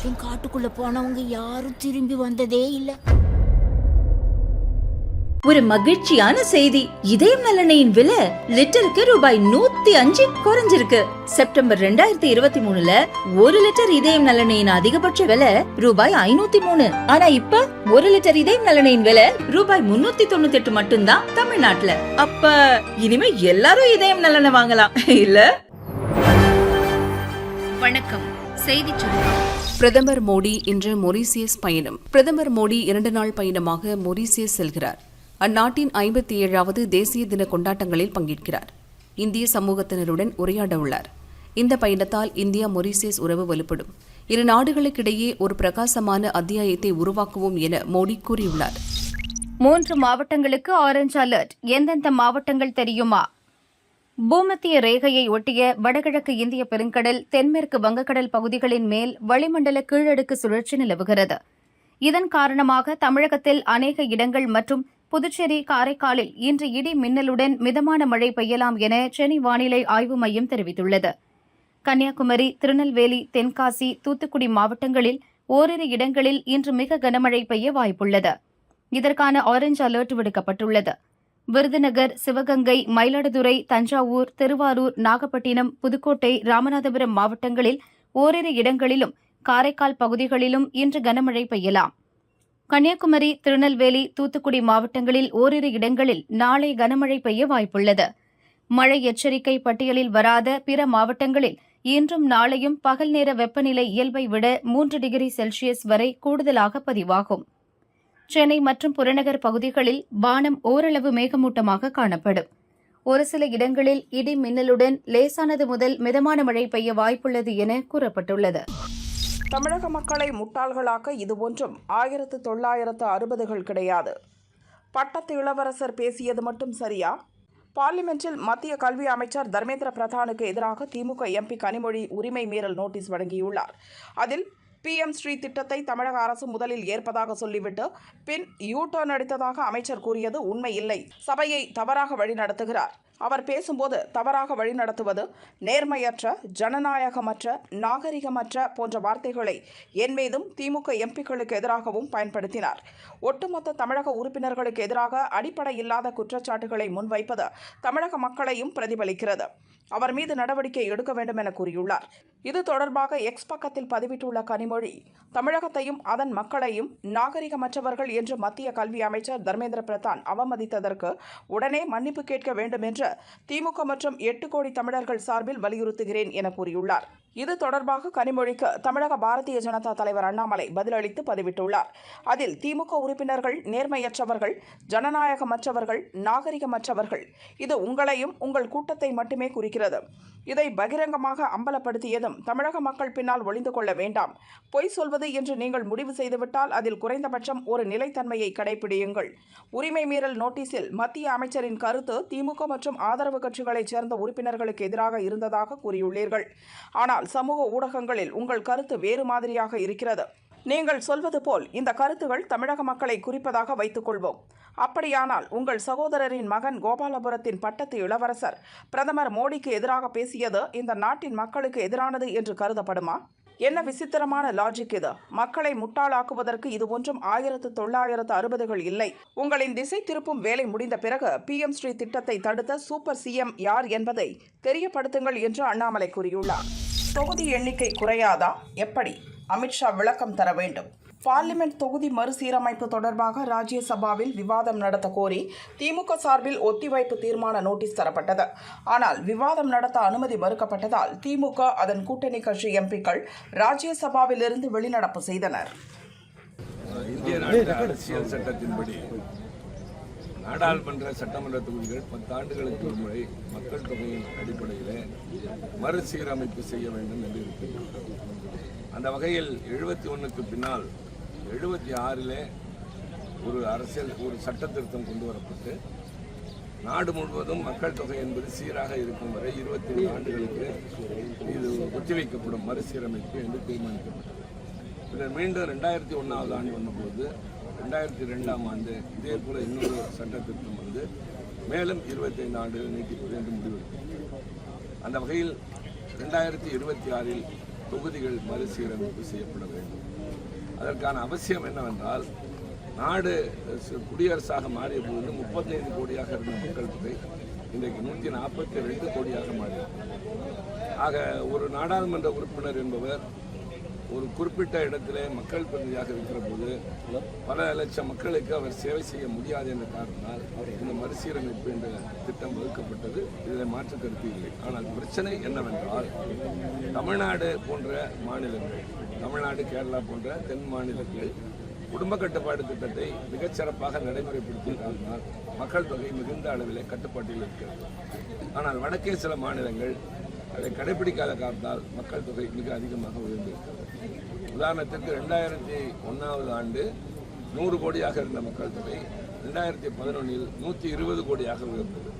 வரைக்கும் காட்டுக்குள்ள போனவங்க யாரும் திரும்பி வந்ததே இல்லை. ஒரு மகிழ்ச்சியான செய்தி. இதயம் நலனையின் விலை லிட்டருக்கு ரூபாய் 105 குறைஞ்சிருக்கு. செப்டம்பர் 2023ல 1 லிட்டர் இதயம் நலனையின் அதிகபட்ச விலை ரூபாய் 503. ஆனா இப்ப 1 லிட்டர் இதயம் நலனையின் விலை ரூபாய் 398 மட்டும்தான் தமிழ்நாட்டுல. அப்ப இனிமே எல்லாரும் இதயம் நலனை வாங்கலாம் இல்ல? வணக்கம். செய்தி சுருக்கம். பிரதமர் மோடி இன்று மொரீசியஸ் பயணம். பிரதமர் மோடி 2 நாள் பயணமாக மொரீசியஸ் செல்கிறார். அந்நாட்டின் 57வது தேசிய தின கொண்டாட்டங்களில் பங்கேற்கிறார். இந்திய சமூகத்தினருடன் உரையாட உள்ளார். இந்த பயணத்தால் இந்தியா மொரீசியஸ் உறவு வலுப்படும். இரு நாடுகளுக்கிடையே ஒரு பிரகாசமான அத்தியாயத்தை உருவாக்குவோம் என மோடி கூறியுள்ளார். 3 மாவட்டங்களுக்கு ஆரஞ்ச் அலர்ட். எந்தெந்த மாவட்டங்கள் தெரியுமா? பூமத்திய ரேகையை ஒட்டிய வடகிழக்கு இந்திய பெருங்கடல், தென்மேற்கு வங்கக்கடல் பகுதிகளின் மேல் வளிமண்டல கீழடுக்கு சுழற்சி நிலவுகிறது. இதன் காரணமாக தமிழகத்தில் அநேக இடங்கள் மற்றும் புதுச்சேரி, காரைக்காலில் இன்று இடி மின்னலுடன் மிதமான மழை பெய்யலாம் என சென்னை வானிலை ஆய்வு மையம் தெரிவித்துள்ளது. கன்னியாகுமரி, திருநெல்வேலி, தென்காசி, தூத்துக்குடி மாவட்டங்களில் ஓரிரு இடங்களில் இன்று மிக கனமழை பெய்ய வாய்ப்புள்ளது. இதற்கான ஆரஞ்ச் அலர்ட் விடுக்கப்பட்டுள்ளது. விருதுநகர், சிவகங்கை, மயிலாடுதுறை, தஞ்சாவூர், திருவாரூர், நாகப்பட்டினம், புதுக்கோட்டை, ராமநாதபுரம் மாவட்டங்களில் ஓரிரு இடங்களிலும் காரைக்கால் பகுதிகளிலும் இன்று கனமழை பெய்யலாம். கன்னியாகுமரி, திருநெல்வேலி, தூத்துக்குடி மாவட்டங்களில் ஓரிரு இடங்களில் நாளை கனமழை பெய்ய வாய்ப்புள்ளது. மழை எச்சரிக்கை பட்டியலில் வராத பிற மாவட்டங்களில் இன்றும் நாளையும் பகல் நேர வெப்பநிலை இயல்பை விட 3 டிகிரி செல்சியஸ் வரை கூடுதலாக பதிவாகும். சென்னை மற்றும் புறநகர் பகுதிகளில் வானம் ஓரளவு மேகமூட்டமாக காணப்படும். ஒரு சில இடங்களில் இடி மின்னலுடன் லேசானது முதல் மிதமான மழை பெய்ய வாய்ப்புள்ளது என கூறப்பட்டுள்ளது. தமிழக மக்களை முட்டாள்களாக்க இது ஒன்றும் 1960கள் கிடையாது. பட்டத்து இளவரசர் பேசியது மட்டும் சரியா? பார்லிமென்ட்டில் மத்திய கல்வி அமைச்சர் தர்மேந்திர பிரதானுக்கு எதிராக திமுக எம்பி கனிமொழி உரிமை மீறல் நோட்டீஸ் வழங்கியுள்ளார். அதில் PM ஸ்ரீ திட்டத்தை தமிழக அரசு முதலில் ஏற்பதாக சொல்லிவிட்டு பின் யூ-டர்ன் அடித்ததாக அமைச்சர் கூறியது உண்மை இல்லை. சபையை தவறாக வழிநடத்துகிறார். அவர் பேசும்போது தவறாக வழிநடத்துவது, நேர்மையற்ற, ஜனநாயகமற்ற, நாகரிகமற்ற போன்ற வார்த்தைகளை என் மீதும் திமுக எம்பிக்களுக்கு எதிராகவும் பயன்படுத்தினார். ஒட்டுமொத்த தமிழக உறுப்பினர்களுக்கு எதிராக அடிப்படை இல்லாத குற்றச்சாட்டுகளை முன்வைப்பது தமிழக மக்களையும் பிரதிபலிக்கிறது. அவர் மீது நடவடிக்கை எடுக்க வேண்டும் என கூறியுள்ளார். இது தொடர்பாக எக்ஸ் பக்கத்தில் பதிவிட்டுள்ள கனிமொழி, தமிழகத்தையும் அதன் மக்களையும் நாகரிகமற்றவர்கள் என்று மத்திய கல்வி அமைச்சர் தர்மேந்திர பிரதான் அவமதித்ததற்கு உடனே மன்னிப்பு கேட்க வேண்டும் என்று திமுக மற்றும் 8 கோடி தமிழர்கள் சார்பில் வலியுறுத்துகிறேன் என கூறியுள்ளார். இது தொடர்பாக கனிமொழிக்கு தமிழக பாரதிய ஜனதா தலைவர் அண்ணாமலை பதிலளித்து பதிவிட்டுள்ளார். அதில் திமுக உறுப்பினர்கள் நேர்மையற்றவர்கள், ஜனநாயகமற்றவர்கள், நாகரிகமற்றவர்கள். இது உங்களையும் உங்கள் கூட்டத்தை மட்டுமே குறிக்கிறது. இதை பகிரங்கமாக அம்பலப்படுத்தியதும் தமிழக மக்கள் பின்னால் ஒளிந்து கொள்ள வேண்டாம். பொய் சொல்வது என்று நீங்கள் முடிவு செய்துவிட்டால் அதில் குறைந்தபட்சம் ஒரு நிலைத்தன்மையை கடைபிடியுங்கள். உரிமை மீறல் நோட்டீஸில் மத்திய அமைச்சரின் கருத்து திமுக மற்றும் ஆதரவு கட்சிகளைச் சேர்ந்த உறுப்பினர்களுக்கு எதிராக இருந்ததாக கூறியுள்ளீர்கள். ஆனால் சமூக ஊடகங்களில் உங்கள் கருத்து வேறு மாதிரியாக இருக்கிறது. நீங்கள் சொல்வது போல் இந்த கருத்துகள் தமிழக மக்களை குறிப்பதாக வைத்துக் கொள்வோம். அப்படியானால் உங்கள் சகோதரரின் மகன் கோபாலபுரத்தின் பட்டத்து இளவரசர் பிரதமர் மோடிக்கு எதிராக பேசியது இந்த நாட்டின் மக்களுக்கு எதிரானது என்று கருதப்படுமா? என்ன விசித்திரமான லாஜிக் இது! மக்களை முட்டாளாக்குவதற்கு இது ஒன்றும் 1960கள் இல்லை. உங்களின் திசை திருப்பும் வேலை முடிந்த பிறகு PM ஸ்ரீ திட்டத்தை தடுத்த சூப்பர் CM யார் என்பதை தெரியப்படுத்துங்கள் என்று அண்ணாமலை கூறியுள்ளார். தொகுதி எண்ணிக்கை குறையாதா? எப்படி? அமித்ஷா விளக்கம் தர வேண்டும். பார்லிமெண்ட் தொகுதி மறுசீரமைப்பு தொடர்பாக ராஜ்யசபாவில் விவாதம் நடத்த கோரி திமுக சார்பில் ஒத்திவைப்பு தீர்மான நோட்டீஸ் தரப்பட்டது. ஆனால் விவாதம் நடத்த அனுமதி மறுக்கப்பட்டதால் திமுக அதன் கூட்டணி கட்சி எம்பிக்கள் ராஜ்யசபாவிலிருந்து வெளிநடப்பு செய்தனர். இந்திய அரசியல் சட்டத்தின்படி நாடாளுமன்ற சட்டமன்ற தொகுதிகள் 10 ஆண்டுகளுக்கு ஒரு முறை மக்கள் தொகையின் அடிப்படையில் மறுசீரமைப்பு செய்ய வேண்டும் என்று இருக்கிறது. அந்த வகையில் 71க்கு பின்னால் 76லே ஒரு சட்ட திருத்தம் கொண்டு வரப்பட்டு நாடு முழுவதும் மக்கள் தொகை என்பது சீராக இருக்கும் வரை 25 ஆண்டுகளுக்கு இது ஒத்திவைக்கப்படும் மறுசீரமைப்பு என்று தீர்மானிக்கப்பட்டது. பின்னர் மீண்டும் 2001ஆவது ஆண்டு வந்தபோது 2002ஆம் ஆண்டு இதே போல இன்னொரு சட்ட திருத்தம் வந்து மேலும் 25 ஆண்டுகள் நீட்டிப்பது என்று முடிவெடுத்தது. அந்த வகையில் 2026இல் தொகுதிகள் மறுசீரமைப்பு செய்யப்பட வேண்டும். அதற்கான அவசியம் என்னவென்றால், நாடு குடியரசாக மாறிய போது 35 கோடியாக இருந்த மக்கள் தொகை இன்றைக்கு 142 கோடியாக மாறியிருக்கிறது. ஆக ஒரு நாடாளுமன்ற உறுப்பினர் என்பவர் ஒரு குறிப்பிட்ட இடத்திலே மக்கள் பிரதிநிதியாக இருக்கிற போது பல லட்சம் மக்களுக்கு அவர் சேவை செய்ய முடியாது என்ற காரணத்தால் இந்த மறுசீரமைப்பு என்ற திட்டம் வகுக்கப்பட்டது. இதில் மாற்று கருத்து இல்லை. ஆனால் பிரச்சனை என்னவென்றால், தமிழ்நாடு போன்ற மாநிலங்கள், தமிழ்நாடு, கேரளா போன்ற தென் மாநிலங்கள் குடும்ப கட்டுப்பாடு திட்டத்தை மிகச்சிறப்பாக நடைமுறைப்படுத்தியிருந்தால் மக்கள் தொகை மிகுந்த அளவிலே கட்டுப்பாட்டில் இருக்கிறது. ஆனால் வடக்கே சில மாநிலங்கள் அதை கடைபிடிக்காத காரணத்தால் மக்கள் தொகை மிக அதிகமாக உயர்ந்திருக்கிறது. உதாரணத்திற்கு 2001ஆம் ஆண்டு 100 கோடியாக இருந்த மக்கள் தொகை 2011இல் 120 கோடியாக உயர்ந்தது.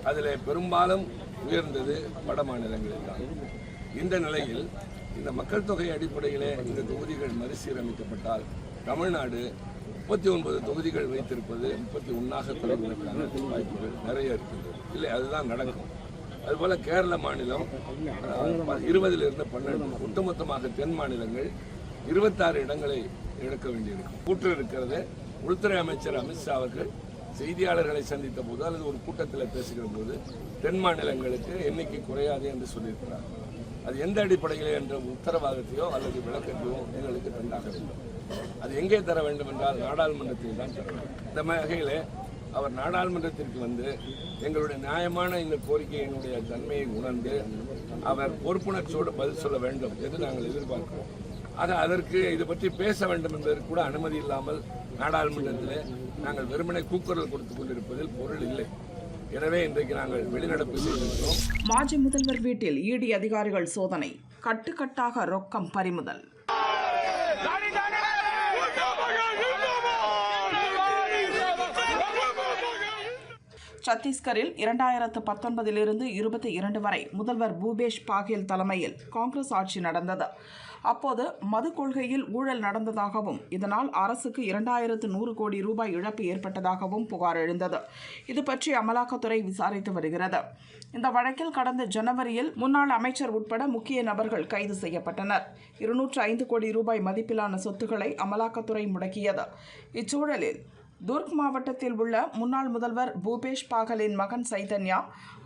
அதில் பெரும்பாலும் உயர்ந்தது வட மாநிலங்களில் தான். இந்த நிலையில் இந்த மக்கள் தொகை அடிப்படையிலே இந்த தொகுதிகள் மறுசீரமைக்கப்பட்டால் தமிழ்நாடு 39 தொகுதிகள் வைத்திருப்பது 31ஆக குறைவதற்கான வாய்ப்புகள் நிறைய இருக்கின்றது. இல்லை, அதுதான் நடக்கும். அதுபோல கேரள மாநிலம் 20லிருந்து 12, ஒட்டுமொத்தமாக தென் மாநிலங்கள் 26 இடங்களை இழக்க வேண்டியிருக்கும். கூற்று இருக்கிறது. உள்துறை அமைச்சர் அமித்ஷா அவர்கள் செய்தியாளர்களை சந்தித்த போது அல்லது ஒரு கூட்டத்தில் பேசுகிற போது தென் மாநிலங்களுக்கு எண்ணிக்கை குறையாது என்று சொல்லியிருக்கிறார். அது எந்த அடிப்படையில் என்ற உத்தரவாதத்தையோ அல்லது விளக்கத்தையோ எங்களுக்கு தந்தாக வேண்டும். அது எங்கே தர வேண்டும் என்றால் நாடாளுமன்றத்தில் தான் தர வேண்டும். இந்த வகையில் அவர் நாடாளுமன்றத்திற்கு வந்து எங்களுடைய நியாயமான இந்த கோரிக்கையினுடைய தன்மையை உணர்ந்து அவர் பொறுப்புணர்ச்சியோடு பதில் சொல்ல வேண்டும் என்று நாங்கள் எதிர்பார்க்கிறோம். ஆக அதற்கு இது பற்றி பேச வேண்டும் என்பதற்கு கூட அனுமதி இல்லாமல் நாடாளுமன்றத்தில் நாங்கள் வெறுமனை கூக்குரல் கொடுத்துக் கொண்டிருப்பதில் பொருள் இல்லை. எனவே இன்றைக்கு நாங்கள் வெளிநடப்பு செய்திருக்கிறோம். மாஜி முதல்வர் வீட்டில் இடி அதிகாரிகள் சோதனை, கட்டுக்கட்டாக ரொக்கம் பறிமுதல். சத்தீஸ்கரில் 2019 22 வரை முதல்வர் பூபேஷ் பாகேல் தலைமையில் காங்கிரஸ் ஆட்சி நடந்தது. அப்போது மது கொள்கையில் ஊழல் நடந்ததாகவும் இதனால் அரசுக்கு 2100 கோடி ரூபாய் இழப்பு ஏற்பட்டதாகவும் புகார் எழுந்தது. இது பற்றி அமலாக்கத்துறை விசாரித்து வருகிறது. இந்த வழக்கில் கடந்த ஜனவரியில் முன்னாள் அமைச்சர் உட்பட முக்கிய நபர்கள் கைது செய்யப்பட்டனர். 205 கோடி ரூபாய் மதிப்பிலான சொத்துக்களை அமலாக்கத்துறை முடக்கியது. இச்சூழலில் துர்க் மாவட்டத்தில் உள்ள முன்னாள் முதல்வர் பூபேஷ் பாகலின் மகன் சைதன்யா,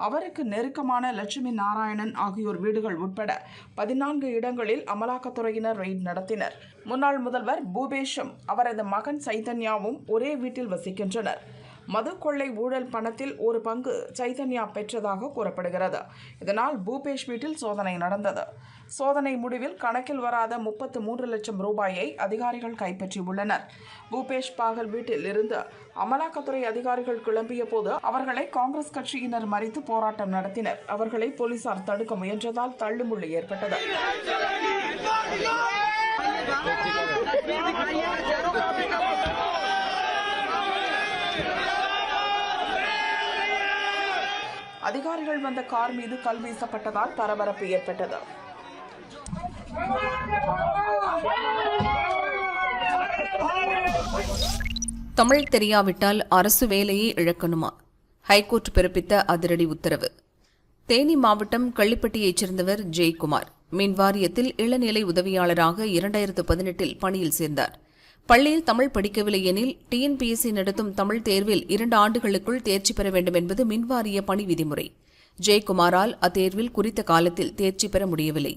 அவருக்கு நெருக்கமான லட்சுமி நாராயணன் ஆகியோர் வீடுகள் உட்பட 14 இடங்களில் அமலாக்கத்துறையினர் ரெய்ட் நடத்தினர். முன்னாள் முதல்வர் பூபேஷும் அவரது மகன் சைதன்யாவும் ஒரே வீட்டில் வசிக்கின்றனர். மது கொள்ளை ஊழல் பணத்தில் ஒரு பங்கு சைதன்யா பெற்றதாக கூறப்படுகிறது. இதனால் பூபேஷ் வீட்டில் சோதனை நடந்தது. சோதனை முடிவில் கணக்கில் வராத 33 லட்சம் ரூபாயை அதிகாரிகள் கைப்பற்றியுள்ளனர். பூபேஷ் பாகல் வீட்டில் இருந்து அமலாக்கத்துறை அதிகாரிகள் கிளம்பிய போது அவர்களை காங்கிரஸ் கட்சியினர் மறித்து போராட்டம் நடத்தினர். அவர்களை போலீசார் தடுக்க முயன்றதால் தள்ளுமுள்ளு ஏற்பட்டது. அதிகாரிகள் வந்த கார் மீது கல் வீசப்பட்டதால் பரபரப்பு ஏற்பட்டது. தமிழ் தெரியாவிட்டால் அரசு வேலையை இழக்கணுமா? ஹைகோர்ட் பிறப்பித்த அதிரடி உத்தரவு. தேனி மாவட்டம் கள்ளிப்பட்டியைச் சேர்ந்தவர் ஜெயக்குமார் மின்வாரியத்தில் இளநிலை உதவியாளராக 2018 பணியில் சேர்ந்தார். பள்ளியில் தமிழ் படிக்கவில்லை எனில் டிஎன்பிஎஸ்சி நடத்தும் தமிழ் தேர்வில் 2 ஆண்டுகளுக்குள் தேர்ச்சி பெற வேண்டும் என்பது மின்வாரிய பணி விதிமுறை. ஜெயக்குமாரால் அத்தேர்வில் குறித்த காலத்தில் தேர்ச்சி பெற முடியவில்லை.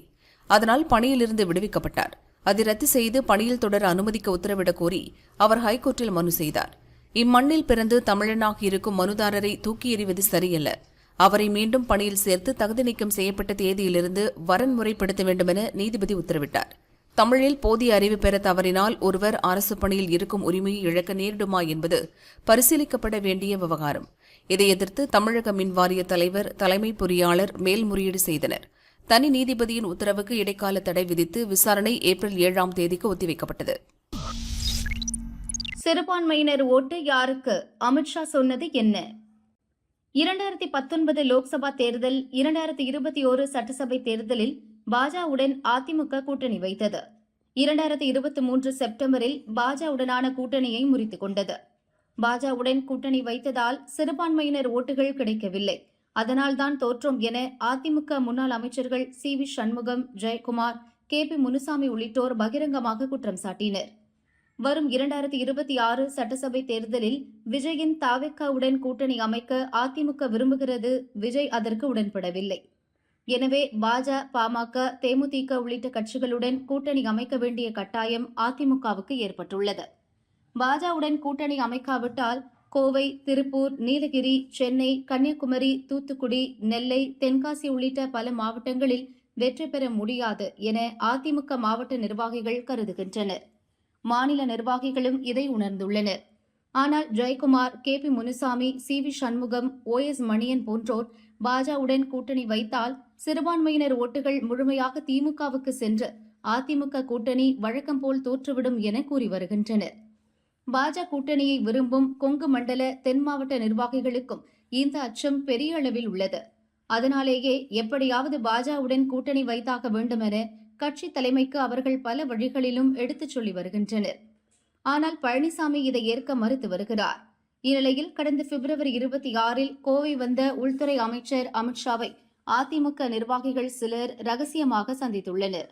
அதனால் பணியிலிருந்து விடுவிக்கப்பட்டார். அதை ரத்து செய்து பணியில் தொடர அனுமதிக்க உத்தரவிடக் கோரி அவர் ஹைகோர்ட்டில் மனு செய்தார். இம்மண்ணில் பிறந்து தமிழனாக இருக்கும் மனுதாரரை தூக்கி எறிவது சரியல்ல. அவரை மீண்டும் பணியில் சேர்த்து தகுதி நீக்கம் செய்யப்பட்ட தேதியிலிருந்து வரன்முறைப்படுத்த வேண்டுமென நீதிபதி உத்தரவிட்டார். தமிழில் போதிய அறிவு பெற தவறினால் ஒருவர் அரசு பணியில் இருக்கும் உரிமையை இழக்க நேரிடுமா என்பது பரிசீலிக்கப்பட வேண்டிய விவகாரம். இதை எதிர்த்து தமிழக மின்வாரிய தலைவர், தலைமை பொறியாளர் மேல்முறையீடு செய்தனர். தனி நீதிபதியின் உத்தரவுக்கு இடைக்கால தடை விதித்து விசாரணை ஏப்ரல் 7ஆம் தேதிக்கு ஒத்திவைக்கப்பட்டது. சிறுபான்மையினர் ஓட்டு யாருக்கு? அமித்ஷா சொன்னது என்ன? 2019 லோக்சபா தேர்தல், 2021 சட்டசபை தேர்தலில் பாஜகவுடன் அதிமுக கூட்டணி வைத்தது. 2023 செப்டம்பரில் பாஜகவுடனான கூட்டணியை முறித்துக் கொண்டது. பாஜகவுடன் கூட்டணி வைத்ததால் சிறுபான்மையினர் ஓட்டுகள் கிடைக்கவில்லை. அதனால்தான் தோற்றோம் என அதிமுக முன்னாள் அமைச்சர்கள் சி.வி. சண்முகம், ஜெயக்குமார், KP முனுசாமி உள்ளிட்டோர் பகிரங்கமாக குற்றம் சாட்டினர். வரும் 2026 சட்டசபை தேர்தலில் விஜயின் தாவேக்காவுடன் கூட்டணி அமைக்க அதிமுக விரும்புகிறது. விஜய் அதற்கு உடன்படவில்லை. எனவே பாஜ, பாமக, தேமுதிக உள்ளிட்ட கட்சிகளுடன் கூட்டணி அமைக்க வேண்டிய கட்டாயம் அதிமுகவுக்கு ஏற்பட்டுள்ளது. பாஜவுடன் கூட்டணி அமைக்காவிட்டால் கோவை, திருப்பூர், நீலகிரி, சென்னை, கன்னியாகுமரி, தூத்துக்குடி, நெல்லை, தென்காசி உள்ளிட்ட பல மாவட்டங்களில் வெற்றி பெற முடியாது என அதிமுக மாவட்ட நிர்வாகிகள் கருதுகின்றனர். மாநில நிர்வாகிகளும் இதை உணர்ந்துள்ளனர். ஆனால் Jayakumar, KP Munusamy, CV Shanmugam, OS Maniyan போன்றோர் பாஜவுடன் கூட்டணி வைத்தால் சிறுபான்மையினர் ஓட்டுகள் முழுமையாக திமுகவுக்கு சென்று அதிமுக கூட்டணி வழக்கம் போல் தோற்றுவிடும் என கூறி வருகின்றனர். பாஜ கூட்டணியை விரும்பும் கொங்கு மண்டல தென் மாவட்ட நிர்வாகிகளுக்கும் இந்த அச்சம் பெரிய அளவில் உள்ளது. அதனாலேயே எப்படியாவது பாஜவுடன் கூட்டணி வைத்தாக வேண்டுமென கட்சி தலைமைக்கு அவர்கள் பல வழிகளிலும் எடுத்துச் சொல்லி வருகின்றனர். ஆனால் பழனிசாமி இதை ஏற்க மறுத்து வருகிறார். இந்நிலையில் கடந்த February 26 கோவை வந்த உள்துறை அமைச்சர் அமித்ஷாவை அதிமுக நிர்வாகிகள் சிலர் ரகசியமாக சந்தித்துள்ளனர்.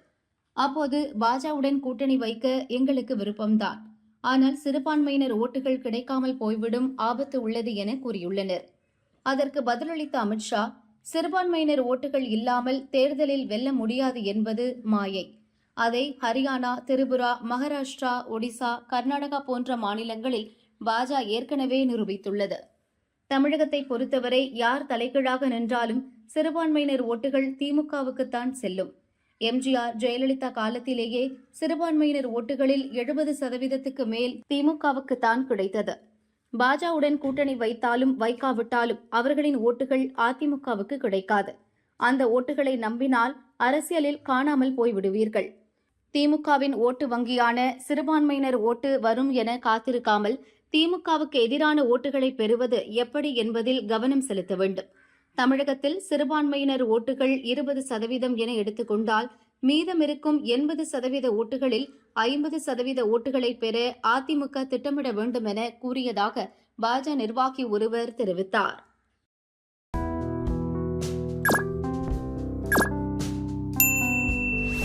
அப்போது பாஜவுடன் கூட்டணி வைக்க எங்களுக்கு விருப்பம்தான், ஆனால் சிறுபான்மையினர் ஓட்டுகள் கிடைக்காமல் போய்விடும் ஆபத்து உள்ளது என கூறியுள்ளனர். அதற்கு பதிலளித்த அமித்ஷா, சிறுபான்மையினர் ஓட்டுகள் இல்லாமல் தேர்தலில் வெல்ல முடியாது என்பது மாயை. அதை ஹரியானா, திரிபுரா, மகாராஷ்டிரா, ஒடிசா, கர்நாடகா போன்ற மாநிலங்களில் பாஜ ஏற்கனவே நிரூபித்துள்ளது. தமிழகத்தை பொறுத்தவரை யார் தலைகீழாக நின்றாலும் சிறுபான்மையினர் ஓட்டுகள் திமுகவுக்குத்தான் செல்லும். MGR, ஜெயலலிதா காலத்திலேயே சிறுபான்மையினர் ஓட்டுகளில் 70% மேல் திமுகவுக்குத்தான் கிடைத்தது. பாஜவுடன் கூட்டணி வைத்தாலும் வைக்காவிட்டாலும் அவர்களின் ஓட்டுகள் அதிமுகவுக்கு கிடைக்காது. அந்த ஓட்டுகளை நம்பினால் அரசியலில் காணாமல் போய்விடுவீர்கள். திமுகவின் ஓட்டு வங்கியான சிறுபான்மையினர் ஓட்டு வரும் என காத்திருக்காமல் திமுகவுக்கு எதிரான ஓட்டுகளை பெறுவது எப்படி என்பதில் கவனம் செலுத்த வேண்டும். தமிழகத்தில் சிறுபான்மையினர் ஓட்டுகள் 20% என எடுத்துக்கொண்டால் மீதமிருக்கும் 80% ஓட்டுகளில் 50% ஓட்டுகளை பெற அதிமுக திட்டமிட வேண்டும் என கூறியதாக பாஜ நிர்வாகி ஒருவர் தெரிவித்தார்.